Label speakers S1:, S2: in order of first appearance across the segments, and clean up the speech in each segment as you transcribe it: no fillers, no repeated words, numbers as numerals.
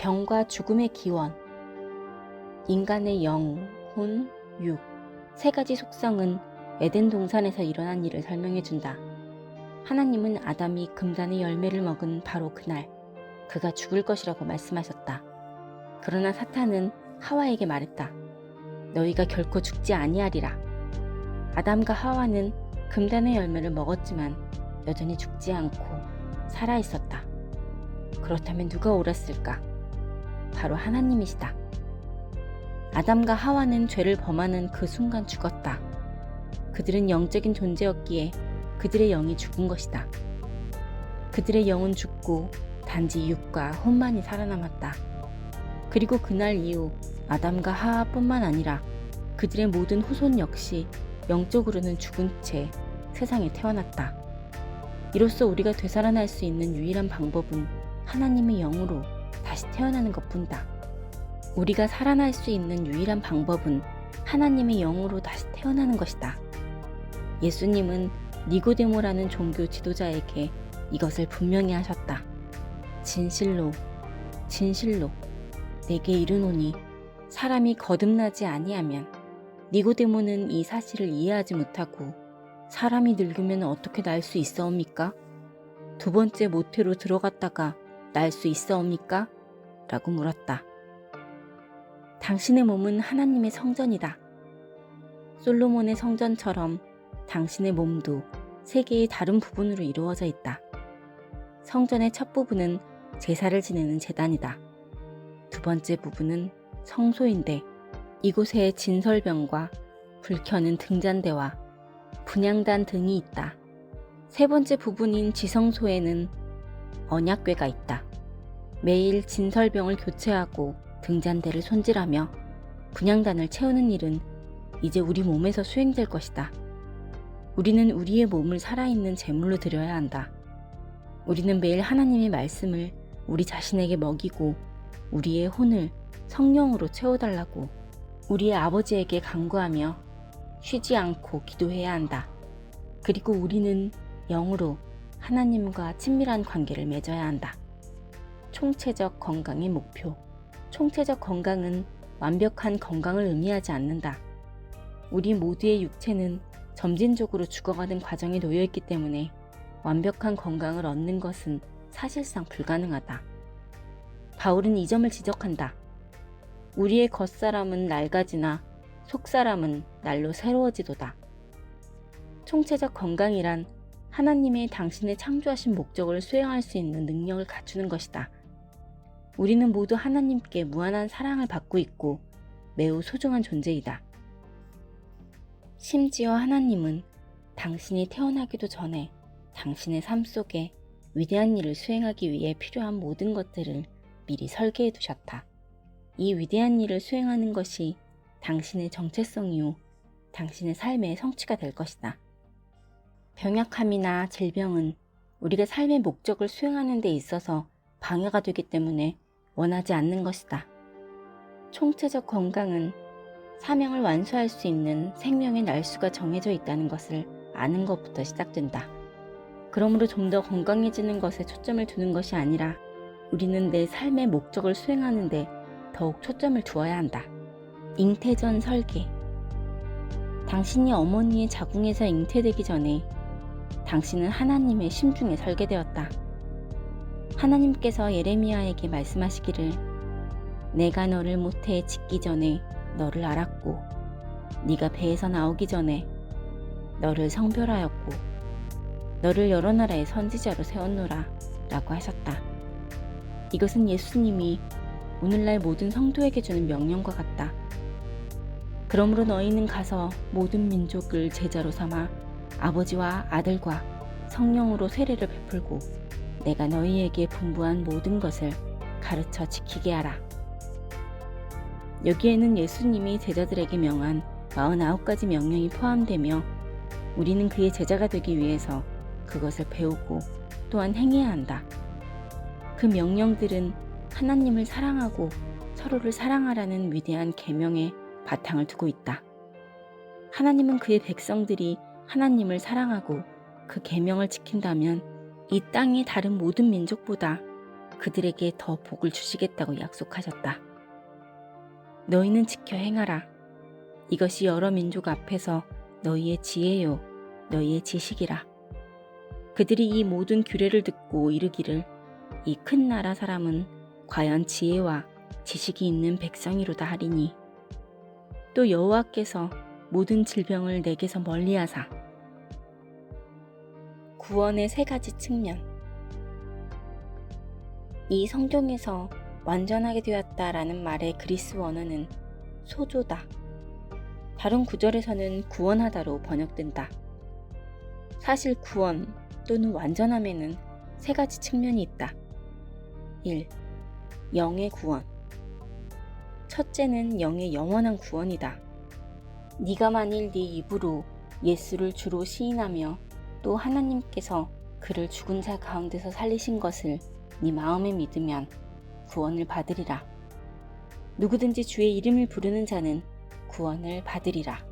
S1: 병과 죽음의 기원. 인간의 영, 혼, 육, 세 가지 속성은 에덴 동산에서 일어난 일을 설명해준다. 하나님은 아담이 금단의 열매를 먹은 바로 그날 그가 죽을 것이라고 말씀하셨다. 그러나 사탄은 하와에게 말했다. 너희가 결코 죽지 아니하리라. 아담과 하와는 금단의 열매를 먹었지만 여전히 죽지 않고 살아있었다. 그렇다면 누가 옳았을까? 바로 하나님이시다. 아담과 하와는 죄를 범하는 그 순간 죽었다. 그들은 영적인 존재였기에 그들의 영이 죽은 것이다. 그들의 영은 죽고 단지 육과 혼만이 살아남았다. 그리고 그날 이후 아담과 하와뿐만 아니라 그들의 모든 후손 역시 영적으로는 죽은 채 세상에 태어났다. 이로써 우리가 되살아날 수 있는 유일한 방법은 하나님의 영으로 다시 태어나는 것뿐이다. 우리가 살아날 수 있는 유일한 방법은 하나님의 영으로 다시 태어나는 것이다. 예수님은 니고데모라는 종교 지도자에게 이것을 분명히 하셨다. 진실로 진실로 내게 이르노니 사람이 거듭나지 아니하면. 니고데모는 이 사실을 이해하지 못하고 사람이 늙으면 어떻게 날 수 있사옵니까? 두 번째 모태로 들어갔다가 날 수 있사옵니까? 라고 물었다. 당신의 몸은 하나님의 성전이다. 솔로몬의 성전처럼 당신의 몸도 세 개의 다른 부분으로 이루어져 있다. 성전의 첫 부분은 제사를 지내는 제단이다. 두 번째 부분은 성소인데 이곳에 진설병과 불 켜는 등잔대와 분향단 등이 있다. 세 번째 부분인 지성소에는 언약궤가 있다. 매일 진설병을 교체하고 등잔대를 손질하며 분향단을 채우는 일은 이제 우리 몸에서 수행될 것이다. 우리는 우리의 몸을 살아있는 제물로 드려야 한다. 우리는 매일 하나님의 말씀을 우리 자신에게 먹이고 우리의 혼을 성령으로 채워달라고 우리의 아버지에게 간구하며 쉬지 않고 기도해야 한다. 그리고 우리는 영으로 하나님과 친밀한 관계를 맺어야 한다. 총체적 건강의 목표. 총체적 건강은 완벽한 건강을 의미하지 않는다. 우리 모두의 육체는 점진적으로 죽어가는 과정에 놓여있기 때문에 완벽한 건강을 얻는 것은 사실상 불가능하다. 바울은 이 점을 지적한다. 우리의 겉사람은 낡아지나 속사람은 날로 새로워지도다. 총체적 건강이란 하나님의 당신의 창조하신 목적을 수행할 수 있는 능력을 갖추는 것이다. 우리는 모두 하나님께 무한한 사랑을 받고 있고 매우 소중한 존재이다. 심지어 하나님은 당신이 태어나기도 전에 당신의 삶 속에 위대한 일을 수행하기 위해 필요한 모든 것들을 미리 설계해 두셨다. 이 위대한 일을 수행하는 것이 당신의 정체성이요 당신의 삶의 성취가 될 것이다. 병약함이나 질병은 우리가 삶의 목적을 수행하는 데 있어서 방해가 되기 때문에 원하지 않는 것이다. 총체적 건강은 사명을 완수할 수 있는 생명의 날수가 정해져 있다는 것을 아는 것부터 시작된다. 그러므로 좀 더 건강해지는 것에 초점을 두는 것이 아니라 우리는 내 삶의 목적을 수행하는 데 더욱 초점을 두어야 한다. 잉태 전 설계. 당신이 어머니의 자궁에서 잉태되기 전에 당신은 하나님의 심중에 설계되었다. 하나님께서 예레미야에게 말씀하시기를 내가 너를 모태에 짓기 전에 너를 알았고 네가 배에서 나오기 전에 너를 성별하였고 너를 여러 나라의 선지자로 세웠노라 라고 하셨다. 이것은 예수님이 오늘날 모든 성도에게 주는 명령과 같다. 그러므로 너희는 가서 모든 민족을 제자로 삼아 아버지와 아들과 성령으로 세례를 베풀고 내가 너희에게 분부한 모든 것을 가르쳐 지키게 하라. 여기에는 예수님이 제자들에게 명한 49가지 명령이 포함되며 우리는 그의 제자가 되기 위해서 그것을 배우고 또한 행해야 한다. 그 명령들은 하나님을 사랑하고 서로를 사랑하라는 위대한 계명에 바탕을 두고 있다. 하나님은 그의 백성들이 하나님을 사랑하고 그 계명을 지킨다면 이 땅의 다른 모든 민족보다 그들에게 더 복을 주시겠다고 약속하셨다. 너희는 지켜 행하라. 이것이 여러 민족 앞에서 너희의 지혜요 너희의 지식이라. 그들이 이 모든 규례를 듣고 이르기를 이 큰 나라 사람은 과연 지혜와 지식이 있는 백성이로다 하리니 또 여호와께서 모든 질병을 내게서 멀리하사. 구원의 세 가지 측면. 이 성경에서 완전하게 되었다라는 말의 그리스 원어는 소조다. 다른 구절에서는 구원하다로 번역된다. 사실 구원 또는 완전함에는 세 가지 측면이 있다. 1. 영의 구원. 첫째는 영의 영원한 구원이다. 네가 만일 네 입으로 예수를 주로 시인하며 또 하나님께서 그를 죽은 자 가운데서 살리신 것을 네 마음에 믿으면 구원을 받으리라. 누구든지 주의 이름을 부르는 자는 구원을 받으리라.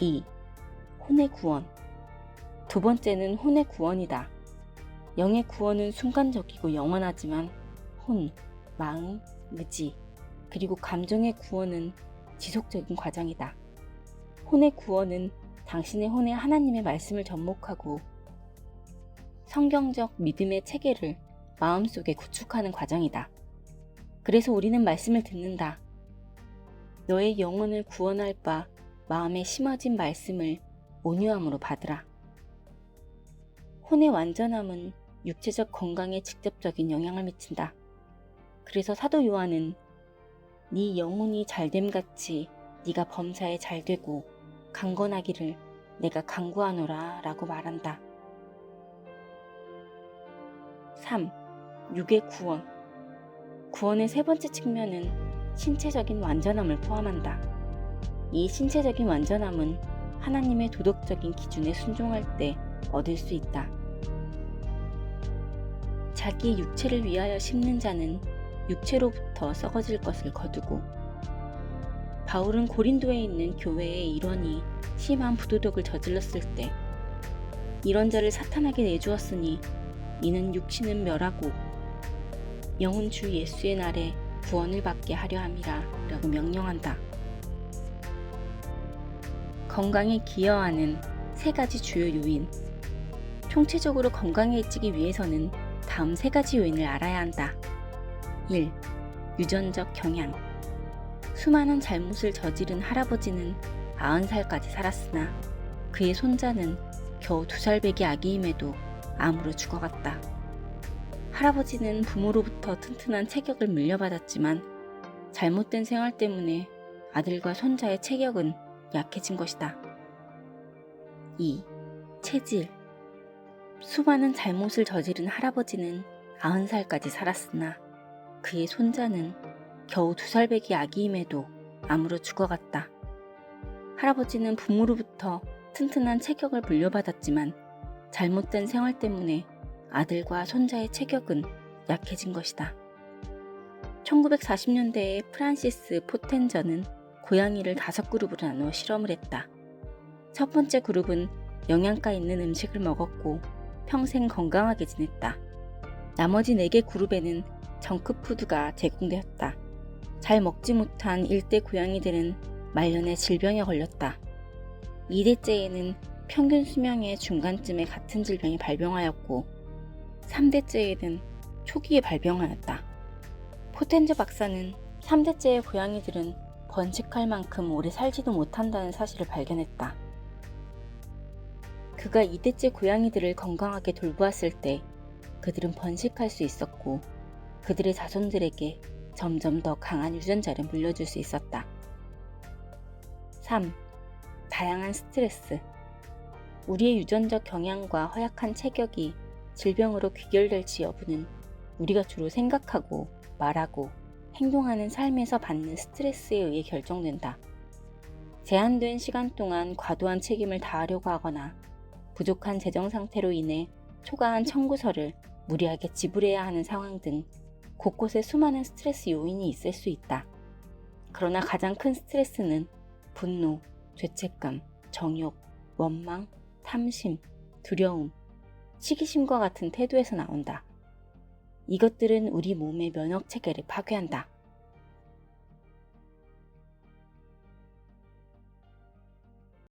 S1: 2. 혼의 구원. 두 번째는 혼의 구원이다. 영의 구원은 순간적이고 영원하지만 혼, 마음, 의지, 그리고 감정의 구원은 지속적인 과정이다. 혼의 구원은 당신의 혼에 하나님의 말씀을 접목하고 성경적 믿음의 체계를 마음속에 구축하는 과정이다. 그래서 우리는 말씀을 듣는다. 너의 영혼을 구원할 바 마음에 심어진 말씀을 온유함으로 받으라. 혼의 완전함은 육체적 건강에 직접적인 영향을 미친다. 그래서 사도 요한은 네 영혼이 잘됨같이 네가 범사에 잘되고 강건하기를 내가 간구하노라 라고 말한다. 3. 육의 구원. 구원의 세 번째 측면은 신체적인 완전함을 포함한다. 이 신체적인 완전함은 하나님의 도덕적인 기준에 순종할 때 얻을 수 있다. 자기의 육체를 위하여 심는 자는 육체로부터 썩어질 것을 거두고. 바울은 고린도에 있는 교회의 일원이 심한 부도덕을 저질렀을 때 이런 자를 사탄에게 내주었으니 이는 육신은 멸하고 영은 주 예수의 날에 구원을 받게 하려 함이라 라고 명령한다. 건강에 기여하는 세 가지 주요 요인. 총체적으로 건강해지기 위해서는 다음 세 가지 요인을 알아야 한다. 1. 유전적 경향. 수많은 잘못을 저지른 할아버지는 90살까지 살았으나 그의 손자는 겨우 2살배기 아기임에도 암으로 죽어갔다. 할아버지는 부모로부터 튼튼한 체격을 물려받았지만 잘못된 생활 때문에 아들과 손자의 체격은 약해진 것이다. 2. 체질. 수많은 잘못을 저지른 할아버지는 90살까지 살았으나 그의 손자는 겨우 2살배기 아기임에도 암으로 죽어갔다. 할아버지는 부모로부터 튼튼한 체격을 물려받았지만 잘못된 생활 때문에 아들과 손자의 체격은 약해진 것이다. 1940년대에 프란시스 포텐저는 고양이를 5그룹으로 나누어 실험을 했다. 첫 번째 그룹은 영양가 있는 음식을 먹었고 평생 건강하게 지냈다. 나머지 4개 그룹에는 정크푸드가 제공되었다. 잘 먹지 못한 1대 고양이들은 말년에 질병에 걸렸다. 2대째에는 평균 수명의 중간쯤에 같은 질병이 발병하였고 3대째에는 초기에 발병하였다. 포텐저 박사는 3대째의 고양이들은 번식할 만큼 오래 살지도 못한다는 사실을 발견했다. 그가 2대째 고양이들을 건강하게 돌보았을 때 그들은 번식할 수 있었고 그들의 자손들에게 점점 더 강한 유전자를 물려줄 수 있었다. 3. 다양한 스트레스. 우리의 유전적 경향과 허약한 체격이 질병으로 귀결될지 여부는 우리가 주로 생각하고 말하고 행동하는 삶에서 받는 스트레스에 의해 결정된다. 제한된 시간 동안 과도한 책임을 다하려고 하거나 부족한 재정 상태로 인해 초과한 청구서를 무리하게 지불해야 하는 상황 등 곳곳에 수많은 스트레스 요인이 있을 수 있다. 그러나 가장 큰 스트레스는 분노, 죄책감, 정욕, 원망, 탐심, 두려움, 시기심과 같은 태도에서 나온다. 이것들은 우리 몸의 면역 체계를 파괴한다.